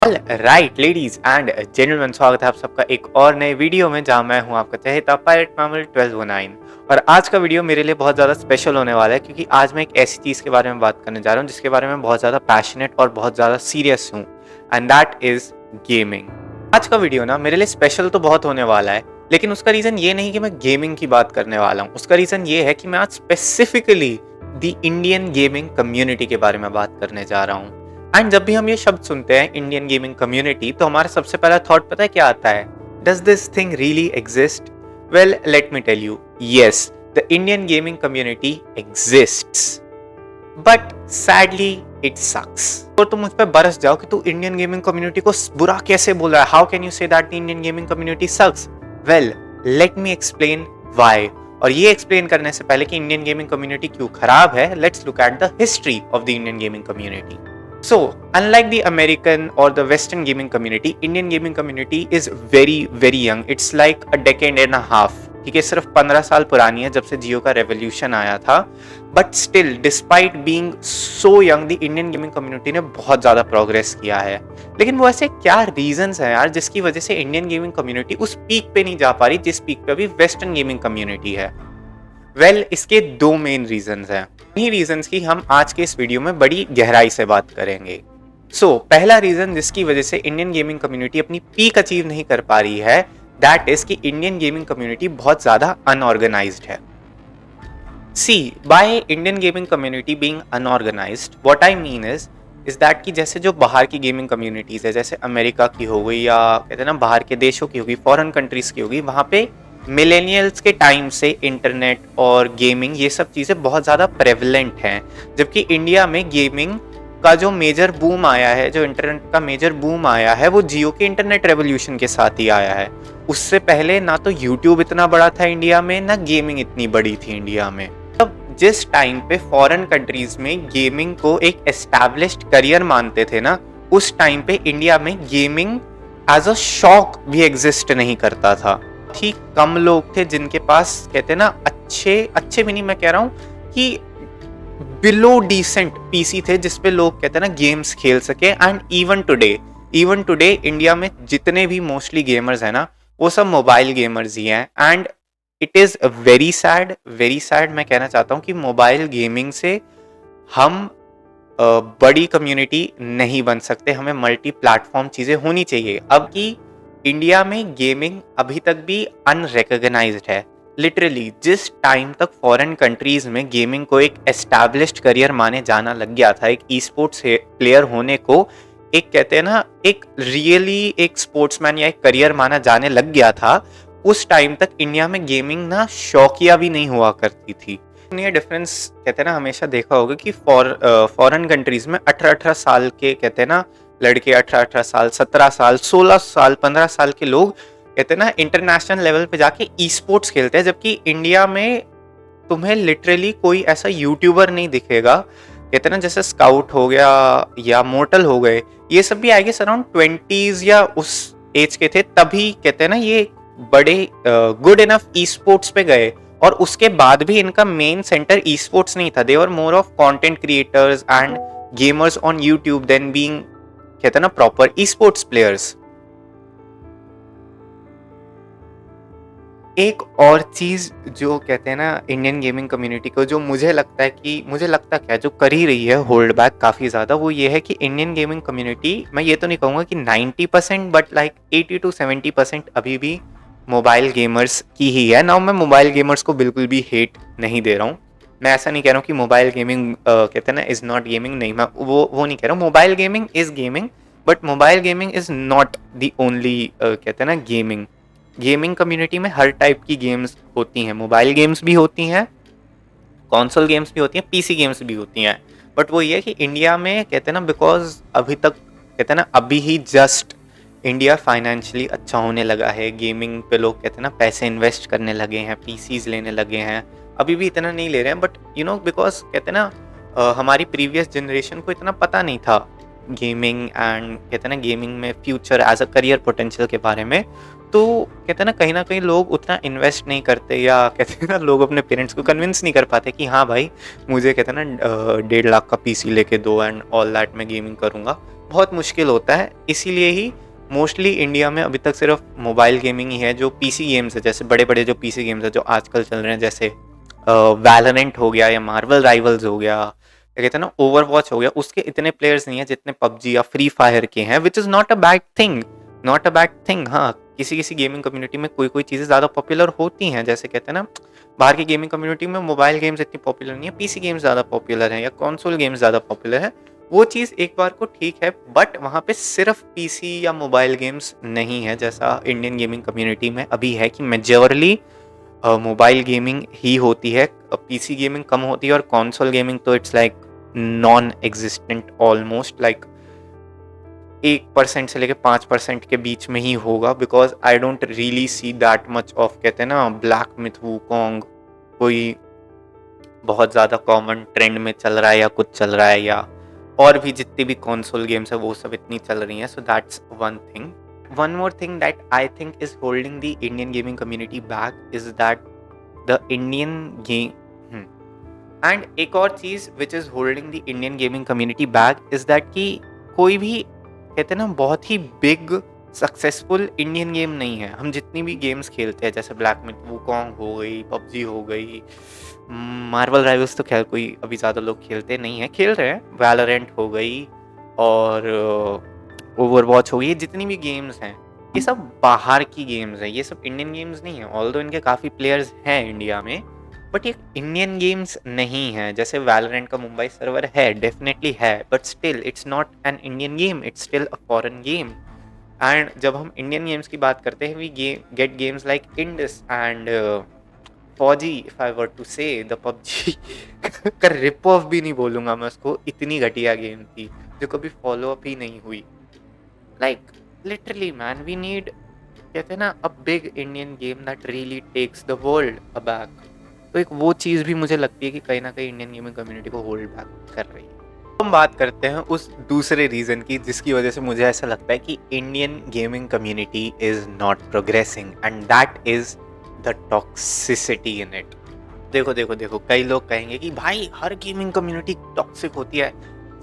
Right ladies and gentleman, स्वागत है आप सबका एक और नए वीडियो में जहां मैं हूं आपका चहेता पायलट मैमल 1209। और आज का वीडियो मेरे लिए बहुत ज़्यादा स्पेशल होने वाला है क्योंकि आज मैं एक ऐसी चीज़ के बारे में बात करने जा रहा हूं जिसके बारे में बहुत ज़्यादा पैशनेट और बहुत ज़्यादा सीरियस हूं, एंड दैट इज गेमिंग। आज का वीडियो ना मेरे लिए स्पेशल तो बहुत होने वाला है, लेकिन उसका रीज़न ये नहीं कि मैं गेमिंग की बात करने वाला हूँ। उसका रीज़न ये है कि मैं आज specifically the Indian gaming community के बारे में बात करने जा रहा हूँ। एंड जब भी हम ये शब्द सुनते हैं इंडियन गेमिंग कम्युनिटी, तो हमारा सबसे पहला थॉट पता है क्या आता है? Does this thing really exist? Well, let me tell you, yes, the Indian gaming community exists, but sadly it sucks. और तुम मुझ पे बरस जाओ कि तू इंडियन गेमिंग कम्युनिटी को बुरा कैसे बोल रहा है, how can you say that the Indian gaming community sucks? Well, let me explain why. और ये एक्सप्लेन करने से पहले कि इंडियन गेमिंग कम्युनिटी क्यों खराब है, let's look at the history of the Indian gaming community. So, unlike the American or the Western gaming community, Indian gaming community is very young. It's like a decade and a half. ठीक है, सिर्फ 15 साल पुरानी है जब से जियो का revolution आया था. But still, despite being so young, the Indian gaming community ने बहुत ज़्यादा प्रोग्रेस किया है. लेकिन वो ऐसे क्या रीजंस हैं यार जिसकी वजह से इंडियन गेमिंग कम्युनिटी उस पीक पे नहीं जा पा रही जिस पीक पे अभी वेस्टर्न गेमिंग कम्युनिटी है? वेल, इसके दो मेन रीजंस हैं. इन्हीं रीजंस की हम आज के इस वीडियो में बड़ी गहराई से बात करेंगे. पहला रीजन जिसकी वजह से इंडियन गेमिंग कम्युनिटी अपनी पीक अचीव नहीं कर पा रही है, दैट इज कि इंडियन गेमिंग कम्युनिटी बहुत ज्यादा अनऑर्गेनाइज्ड है. See, by Indian gaming community being unorganised, what I mean is that कि जैसे जो बाहर की गेमिंग कम्युनिटीज है, जैसे अमेरिका की हो गई या कहते हैं ना बाहर के देशों की होगी, फॉरेन कंट्रीज की होगी, वहाँ पे मिलेनियल्स के टाइम से इंटरनेट और गेमिंग ये सब चीज़ें बहुत ज़्यादा प्रेवलेंट हैं. जबकि इंडिया में गेमिंग का जो मेजर बूम आया है, जो इंटरनेट का मेजर बूम आया है, वो जियो के इंटरनेट रेवोल्यूशन के साथ ही आया है. उससे पहले ना तो यूट्यूब इतना बड़ा था इंडिया में, ना गेमिंग इतनी बड़ी थी इंडिया में. तब जिस टाइम पे फॉरेन कंट्रीज में गेमिंग को एक एस्टैब्लिश्ड करियर मानते थे ना, उस टाइम पे इंडिया में गेमिंग एज अ शौक भी एग्जिस्ट नहीं करता था. ही कम लोग थे जिनके पास कहते हैं ना अच्छे भी नहीं, मैं कह रहा हूं कि बिलो डिसेंट पीसी थे जिसपे लोग कहते हैं ना गेम्स खेल सके. एंड इवन टुडे इंडिया में जितने भी मोस्टली गेमर्स हैं ना, वो सब मोबाइल गेमर्स ही हैं. And it is very sad मैं कहना चाहता हूं कि मोबाइल गेमिंग से हम बड़ी कम्युनिटी नहीं बन सकते. हमें मल्टी प्लेटफॉर्म चीजें होनी चाहिए. अब की इंडिया में गेमिंग अभी तक भी अनरिकॉग्नाइज्ड है. लिटरली जिस टाइम तक फॉरेन कंट्रीज में गेमिंग को एक एस्टैब्लिश्ड करियर माने जाना लग गया था, एक ई स्पोर्ट्स प्लेयर होने को एक कहते हैं ना एक रियली एक स्पोर्ट्समैन या एक करियर माना जाने लग गया था, उस टाइम तक इंडिया में गेमिंग ना शौकिया भी नहीं हुआ करती थी. ये डिफरेंस कहते हैं ना हमेशा देखा होगा कि फॉरेन कंट्रीज में 18 साल के कहते हैं ना लड़के, 18 साल, 17 साल, 16 साल, 15 साल के लोग कहते हैं ना इंटरनेशनल लेवल पे जाके ई स्पोर्ट्स खेलते हैं. जबकि इंडिया में तुम्हें लिटरली कोई ऐसा यूट्यूबर नहीं दिखेगा, कहते हैं ना जैसे स्काउट हो गया या मोर्टल हो गए, ये सब भी आई गेस अराउंड 20s या उस एज के थे, तभी कहते हैं ना ये बड़े गुड इनफ ई स्पोर्ट्स पे गए. और उसके बाद भी इनका मेन सेंटर ई स्पोर्ट्स नहीं था. They were more of content creators and gamers on YouTube then being कहते हैं ना प्रॉपर ई स्पोर्ट्स प्लेयर्स. एक और चीज जो कहते हैं ना इंडियन गेमिंग कम्युनिटी को, जो मुझे लगता क्या जो कर ही रही है होल्ड बैक काफी ज्यादा, वो ये है कि इंडियन गेमिंग कम्युनिटी, मैं ये तो नहीं कहूंगा कि 90% बट लाइक 80 to 70% अभी भी मोबाइल गेमर्स की ही है. ना मैं मोबाइल गेमर्स को बिल्कुल भी हेट नहीं दे रहा हूँ. मैं ऐसा नहीं कह रहा हूँ कि मोबाइल गेमिंग कहते हैं ना इज नॉट गेमिंग. नहीं, मैं वो नहीं कह रहा हूँ. Mobile gaming is gaming, but mobile gaming is not the only कहते हैं ना गेमिंग. गेमिंग कम्युनिटी में हर टाइप की गेम्स होती हैं. मोबाइल गेम्स भी होती हैं, कॉन्सोल गेम्स भी होती हैं, पीसी गेम्स भी होती हैं. बट वो ये है कि इंडिया में कहते हैं ना बिकॉज अभी तक कहते हैं ना अभी ही जस्ट इंडिया फाइनेंशियली अच्छा होने लगा है, गेमिंग पे लोग कहते हैं ना पैसे इन्वेस्ट करने लगे हैं, पीसीज लेने लगे हैं. अभी भी इतना नहीं ले रहे हैं, बट यू नो बिकॉज कहते हैं ना हमारी प्रीवियस जनरेशन को इतना पता नहीं था गेमिंग एंड कहते हैं ना गेमिंग में future as a career potential के बारे में. तो कहते हैं ना कहीं लोग उतना इन्वेस्ट नहीं करते, या कहते हैं ना लोग अपने पेरेंट्स को कन्विंस नहीं कर पाते कि हाँ भाई मुझे कहते हैं ना 1.5 लाख का पीसी लेके दो एंड ऑल दैट मैं गेमिंग करूँगा. बहुत मुश्किल होता है। इसीलिए ही मोस्टली इंडिया में अभी तक सिर्फ मोबाइल गेमिंग ही है, जो पीसी गेम्स है, जैसे बड़े बड़े जो पीसी गेम्स है जो आजकल चल रहे हैं, जैसे वैलोरेंट हो गया या मार्वल राइवल्स हो गया, क्या कहते हैं ना, ओवरवॉच हो गया, उसके इतने प्लेयर्स नहीं है जितने पबजी या फ्री फायर के हैं, which is not a bad thing, not a bad thing. हाँ, किसी किसी गेमिंग कम्युनिटी में कोई कोई चीज़ें ज़्यादा पॉपुलर होती हैं, जैसे कहते हैं ना, बाहर की गेमिंग कम्युनिटी में मोबाइल गेम्स इतनी पॉपुलर नहीं है, पीसी गेम्स ज़्यादा पॉपुलर हैं या कंसोल गेम्स ज़्यादा पॉपुलर है। वो चीज़ एक बार को ठीक है, बट वहाँ पे सिर्फ पीसी या मोबाइल गेम्स नहीं है, जैसा इंडियन गेमिंग कम्युनिटी में अभी है कि मेजॉरली मोबाइल गेमिंग ही होती है, पीसी गेमिंग कम होती है, और कंसोल गेमिंग तो it's like non existent almost, like 1% से लेके 5% के बीच में ही होगा, because I don't really see that much of, कहते हैं ना, ब्लैक मिथ वूकोंग कोई बहुत ज़्यादा कॉमन ट्रेंड में चल रहा है या कुछ चल रहा है, या और भी जितनी भी कंसोल गेम्स है वो सब इतनी चल रही हैं। So that's one thing. One more thing that I think is holding the Indian gaming community back is that the Indian game, and एक और चीज़ which is holding the Indian gaming community back is that कि कोई भी, कहते हैं ना, बहुत ही बिग सक्सेसफुल इंडियन गेम नहीं है। हम जितनी भी गेम्स खेलते हैं, जैसे ब्लैक मिथ वूकोंग हो गई, पबजी हो गई, मार्वल राइवल्स तो खैर कोई अभी ज़्यादा लोग खेलते नहीं हैं, खेल रहे हैं, वैलोरेंट हो गई और ओवरवॉच हो गई, ये जितनी भी गेम्स हैं ये सब बाहर की गेम्स हैं, ये सब इंडियन गेम्स नहीं है। ऑल्दो इनके काफ़ी प्लेयर्स हैं इंडिया में, बट ये इंडियन गेम्स नहीं है। जैसे वैलोरेंट का मुंबई सर्वर है, डेफिनेटली है, but still it's not an Indian game, it's still a foreign game. And जब हम इंडियन गेम्स की बात करते हैं, we get games like Indus and Fauji, if I were to say the PUBG का रिप ऑफ भी नहीं बोलूंगा मैं उसको, इतनी घटिया गेम थी जो कभी फॉलो अप ही नहीं हुई। Like literally man, we need, कहते हैं ना, a big Indian game that really takes the world aback. तो एक वो चीज़ भी मुझे लगती है कि कहीं ना कहीं इंडियन गेमिंग कम्युनिटी को होल्ड बैक कर रही है। हम बात करते हैं उस दूसरे रीज़न की जिसकी वजह से मुझे ऐसा लगता है कि Indian gaming community is not progressing, and that is the toxicity in it. देखो देखो देखो, कई लोग कहेंगे कि भाई हर गेमिंग कम्युनिटी टॉक्सिक होती है।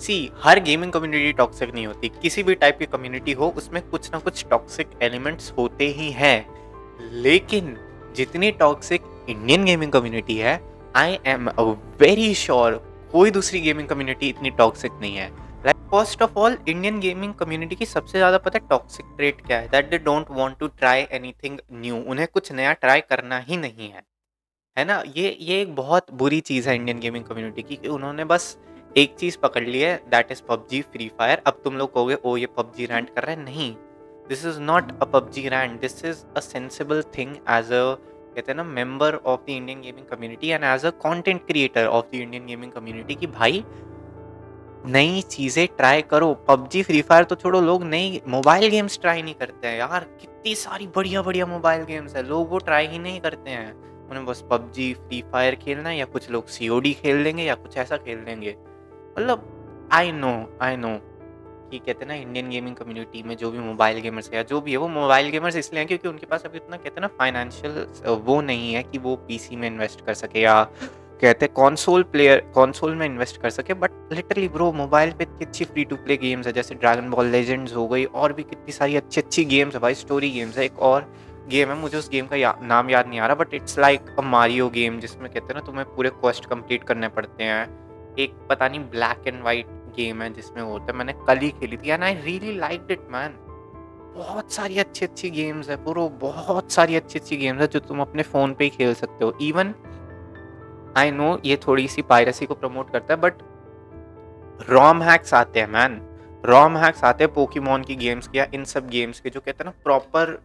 सी, हर गेमिंग कम्युनिटी टॉक्सिक नहीं होती, किसी भी टाइप की कम्युनिटी हो उसमें कुछ ना कुछ टॉक्सिक एलिमेंट्स होते ही हैं, लेकिन जितनी टॉक्सिक इंडियन गेमिंग कम्युनिटी है, आई एम वेरी श्योर कोई दूसरी गेमिंग कम्युनिटी इतनी टॉक्सिक नहीं है। Like first of all, Indian gaming community की सबसे ज़्यादा पता है टॉक्सिक ट्रेट क्या है? That they don't want to try anything new. उन्हें कुछ नया ट्राई करना ही नहीं है ना? ये एक बहुत बुरी चीज़ है इंडियन गेमिंग कम्युनिटी की, कि उन्होंने बस एक चीज़ पकड़ ली है, that is PUBG, free fire. अब तुम लोग कहोगे ओ ये पबजी रैंट कर रहा है, नहीं, this is not a PUBG rant, this is a sensible thing as a, कहते हैं ना, member of the Indian gaming community and as a content creator of the Indian gaming community, कि भाई नई चीज़ें ट्राई करो। पबजी फ्री फायर तो छोड़ो, लोग नई मोबाइल गेम्स ट्राई नहीं करते हैं यार। कितनी सारी बढ़िया बढ़िया मोबाइल गेम्स है, लोग वो ट्राई ही नहीं करते हैं। उन्हें बस पबजी फ्री फायर खेलना है, या कुछ लोग सीओडी खेल लेंगे या कुछ ऐसा खेल लेंगे। मतलब आई नो कि कहते हैं ना, इंडियन गेमिंग कम्युनिटी में जो भी मोबाइल गेमर्स है या जो भी है, वो मोबाइल गेमर्स इसलिए हैं क्योंकि उनके पास अभी उतना, कहते हैं ना, फाइनेंशियल वो नहीं है कि वो पीसी में इन्वेस्ट कर सके, या कहते हैं कंसोल में इन्वेस्ट कर सके। बट लिटरली ब्रो, मोबाइल पे इतनी अच्छी फ्री टू प्ले गेम्स है, जैसे ड्रैगन बॉल लेजेंड्स हो गई, और भी कितनी सारी अच्छी अच्छी गेम्स है भाई, स्टोरी गेम्स है। एक और गेम है, मुझे उस गेम का नाम याद नहीं आ रहा, but it's like a Mario game, जिसमें कहते हैं ना तुम्हें पूरे क्वेस्ट कंप्लीट करने पड़ते हैं। एक पता नहीं ब्लैक एंड वाइट गेम है जिसमें होता है, मैंने कल ही खेली थी and I really liked it man. बहुत सारी अच्छी अच्छी गेम्स है ब्रो, बहुत सारी अच्छी अच्छी गेम्स है जो तुम अपने फ़ोन पे ही खेल सकते हो। इवन आई नो ये थोड़ी सी पायरेसी को प्रमोट करता है, बट रॉम हैक्स आते हैं मैन, रॉम हैक्स आते हैं पोकेमॉन की गेम्स के या इन सब गेम्स के, जो कहते हैं ना प्रॉपर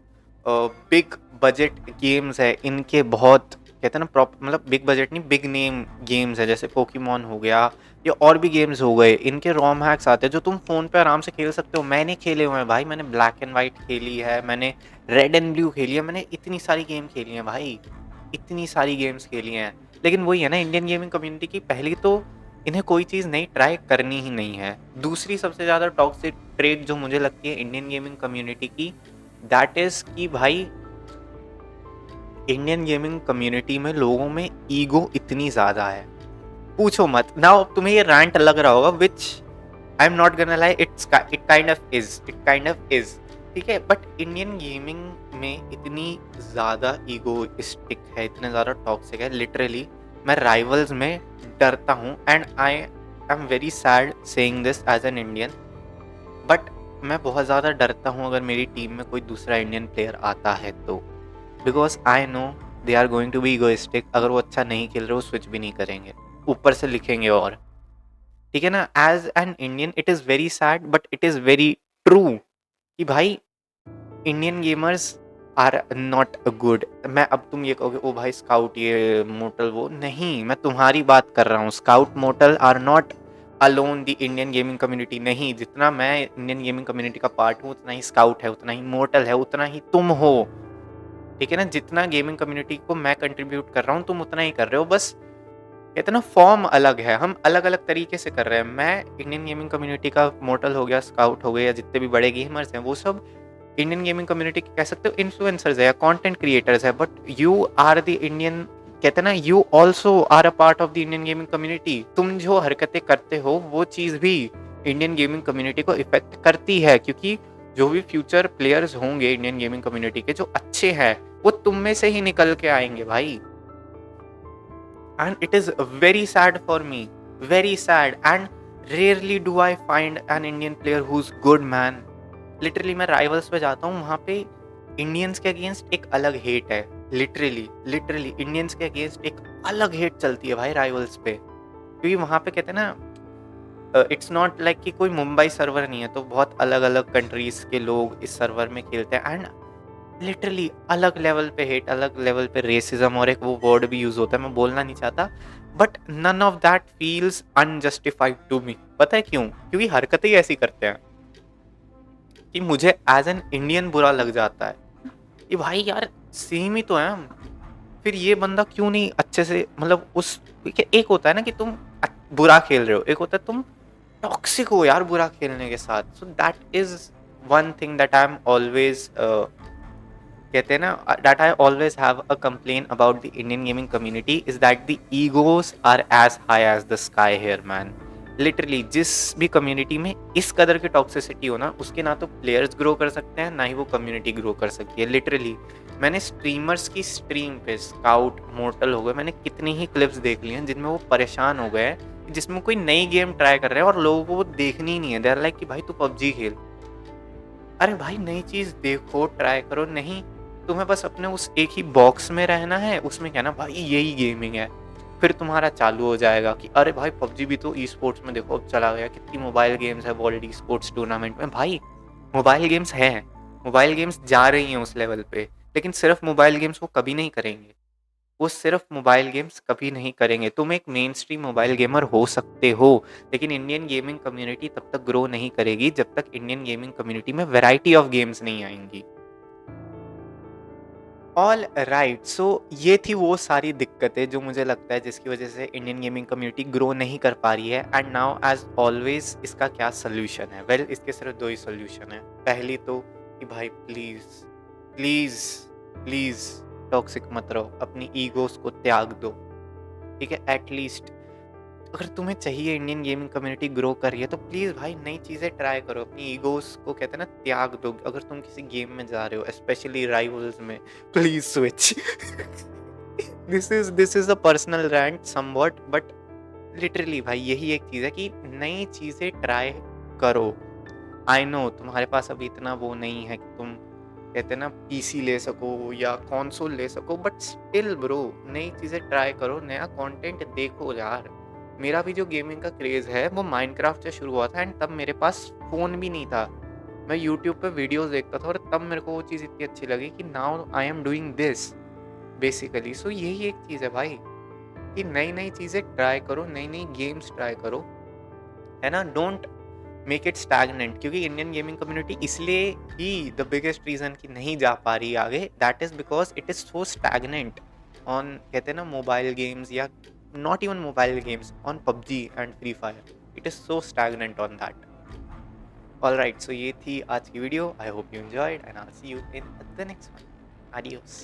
बिग बजट गेम्स है इनके। बहुत कहते हैं ना प्रॉपर, मतलब बिग बजट नहीं, बिग नेम गेम्स है, जैसे पोकेमॉन हो गया या और भी गेम्स हो गए, इनके रॉम हैक्स आते हैं जो तुम फ़ोन पे आराम से खेल सकते हो। मैंने खेले हुए हैं भाई, मैंने ब्लैक एंड वाइट खेली है, मैंने रेड एंड ब्लू खेली है, मैंने इतनी सारी गेम खेली हैं भाई, इतनी सारी गेम्स खेली हैं। लेकिन वही है ना, इंडियन गेमिंग कम्युनिटी की पहली तो इन्हें कोई चीज़ नई ट्राई करनी ही नहीं है। दूसरी सबसे ज़्यादा टॉक्सिक ट्रेट जो मुझे लगती है इंडियन गेमिंग कम्युनिटी की, दैट इज़ कि भाई इंडियन गेमिंग कम्युनिटी में लोगों में ईगो इतनी ज़्यादा है, पूछो मत ना। अब तुम्हें ये रैंट लग रहा होगा, which I am not gonna lie, it kind of is, ठीक है, बट इंडियन गेमिंग में इतनी ज़्यादा ईगोइस्टिक है, इतने ज़्यादा टॉक्सिक है, लिटरली मैं राइवल्स में डरता हूँ, and I am very sad saying this as an Indian, but मैं बहुत ज़्यादा डरता हूँ अगर मेरी टीम में कोई दूसरा इंडियन प्लेयर आता है तो, because I know they are going to be egoistic. अगर वो अच्छा नहीं खेल रहे वो स्विच भी नहीं करेंगे, ऊपर से लिखेंगे, और ठीक है ना, as an Indian it is very sad but it is very true कि भाई Indian gamers are not good. मैं अब तुम ये कहोगे ओ भाई स्काउट ये मोटल, वो नहीं, मैं तुम्हारी बात कर रहा हूँ। Scout Mortal are not alone the Indian gaming community, नहीं, जितना मैं इंडियन गेमिंग कम्युनिटी का पार्ट हूँ उतना ही स्काउट है, उतना ही मोटल है, उतना ही तुम हो, ठीक है ना। जितना गेमिंग कम्युनिटी को मैं कंट्रीब्यूट कर रहा हूँ तुम उतना ही कर रहे हो, बस कहते हैं ना फॉर्म अलग है, हम अलग अलग तरीके से कर रहे हैं। मैं इंडियन गेमिंग कम्युनिटी का मोटल हो गया, स्काउट हो गया, या जितने भी बड़े गेमर्स हैं वो सब इंडियन गेमिंग कम्युनिटी के कह सकते हो इन्फ्लुएंसर्स है या कंटेंट क्रिएटर्स है, but you are the Indian, कहते हैं ना, you also are a part of the Indian gaming community. तुम जो हरकतें करते हो वो चीज़ भी इंडियन गेमिंग कम्युनिटी को इफेक्ट करती है, क्योंकि जो भी फ्यूचर प्लेयर्स होंगे इंडियन गेमिंग कम्युनिटी के जो अच्छे हैं वो तुम में से ही निकल के आएंगे भाई। And it is very sad for me, very sad, and rarely do I find an Indian player who's good, man. Literally मैं राइवल्स पे जाता हूँ, वहाँ पे इंडियंस के अगेंस्ट एक अलग हेट है, लिटरली इंडियंस के अगेंस्ट एक अलग हेट चलती है भाई राइवल्स पे, क्योंकि वहाँ पे कहते हैं ना इट्स नॉट लाइक कि कोई मुंबई सर्वर नहीं है, तो बहुत अलग अलग कंट्रीज के लोग इस सर्वर में खेलते हैं, एंड लिटरली अलग लेवल पे हेट, अलग लेवल पे रेसिज्म, और एक वो वर्ड भी यूज होता है मैं बोलना नहीं चाहता, but none of that feels unjustified to me. पता है क्यों? क्योंकि हरकतें ही ऐसी करते हैं कि मुझे एज एन इंडियन बुरा लग जाता है कि भाई यार सेम ही तो है हम, फिर ये बंदा क्यों नहीं अच्छे से, मतलब उस, एक होता है ना कि तुम बुरा खेल रहे हो, एक होता है तुम टॉक्सिक हो यार बुरा खेलने के साथ। So that is one thing that I am always, कहते हैं ना, that I always have a complaint about the Indian gaming community is that the egos are as high as the sky here, man. Literally जिस भी community में इस कदर की toxicity हो ना, उसके ना तो प्लेयर्स ग्रो कर सकते हैं ना ही वो कम्युनिटी ग्रो कर सकती है। लिटरली मैंने स्ट्रीमर्स की स्ट्रीम पे स्काउट मोर्टल हो गए, मैंने कितनी ही क्लिप्स देख ली हैं जिनमें वो परेशान हो गए हैं, जिसमें कोई नई गेम ट्राई कर रहे हैं और लोगों को वो देखनी ही नहीं है। दे आर लाइक कि भाई तू पबजी खेल, अरे भाई नई चीज़ देखो, ट्राई करो, नहीं तुम्हें बस अपने उस एक ही बॉक्स में रहना है, उसमें कहना भाई यही गेमिंग है, फिर तुम्हारा चालू हो जाएगा कि अरे भाई पबजी भी तो ई स्पोर्ट्स में देखो अब चला गया, कितनी मोबाइल गेम्स है वर्ल्ड ई स्पोर्ट्स टूर्नामेंट में। भाई मोबाइल गेम्स हैं, मोबाइल गेम्स जा रही हैं उस लेवल पे, लेकिन सिर्फ मोबाइल गेम्स वो कभी नहीं करेंगे, वो सिर्फ मोबाइल गेम्स कभी नहीं करेंगे। तुम एक मेन स्ट्रीम मोबाइल गेमर हो सकते हो, लेकिन इंडियन गेमिंग कम्युनिटी तब तक ग्रो नहीं करेगी जब तक इंडियन गेमिंग कम्युनिटी में वैरायटी ऑफ गेम्स नहीं आएंगी। ऑल राइट, सो ये थी वो सारी दिक्कतें जो मुझे लगता है जिसकी वजह से इंडियन गेमिंग कम्युनिटी ग्रो नहीं कर पा रही है। एंड नाउ एज ऑलवेज इसका क्या सोल्यूशन है? वेल इसके सिर्फ दो ही सोल्यूशन है। पहली तो कि भाई प्लीज़ प्लीज़ प्लीज़ टॉक्सिक मत रहो, अपनी ईगोस को त्याग दो, ठीक है। एटलीस्ट अगर तुम्हें चाहिए इंडियन गेमिंग कम्युनिटी ग्रो कर रही है तो प्लीज़ भाई नई चीज़ें ट्राई करो, अपनी ईगोस को कहते हैं ना त्याग दो। अगर तुम किसी गेम में जा रहे हो स्पेशली राइवल्स में, please switch. This is a personal rant somewhat, but literally भाई यही एक चीज़ है कि नई चीज़ें ट्राई करो। आई नो तुम्हारे पास अभी इतना वो नहीं है कि तुम कहते हैं ना पीसी ले सको या कंसोल ले सको, बट स्टिल ब्रो नई चीज़ें ट्राई करो, नया कंटेंट देखो यार। मेरा भी जो गेमिंग का क्रेज़ है वो माइनक्राफ्ट से शुरू हुआ था, एंड तब मेरे पास फ़ोन भी नहीं था। मैं यूट्यूब पे वीडियोस देखता था और तब मेरे को वो चीज़ इतनी अच्छी लगी कि now I am doing this basically. So यही एक चीज़ है भाई कि नई नई चीज़ें ट्राई करो, नई नई गेम्स ट्राई करो, है ना। डोंट मेक इट स्टैगनेंट, क्योंकि इंडियन गेमिंग कम्युनिटी इसलिए ही द बिगेस्ट रीज़न कि नहीं जा पा रही आगे, that is because it is so stagnant on कहते हैं ना मोबाइल गेम्स, या not even mobile games, on PUBG and Free Fire. It is so stagnant on that. Alright, so ये थी आज की video. I hope you enjoyed and I'll see you in the next one. Adios.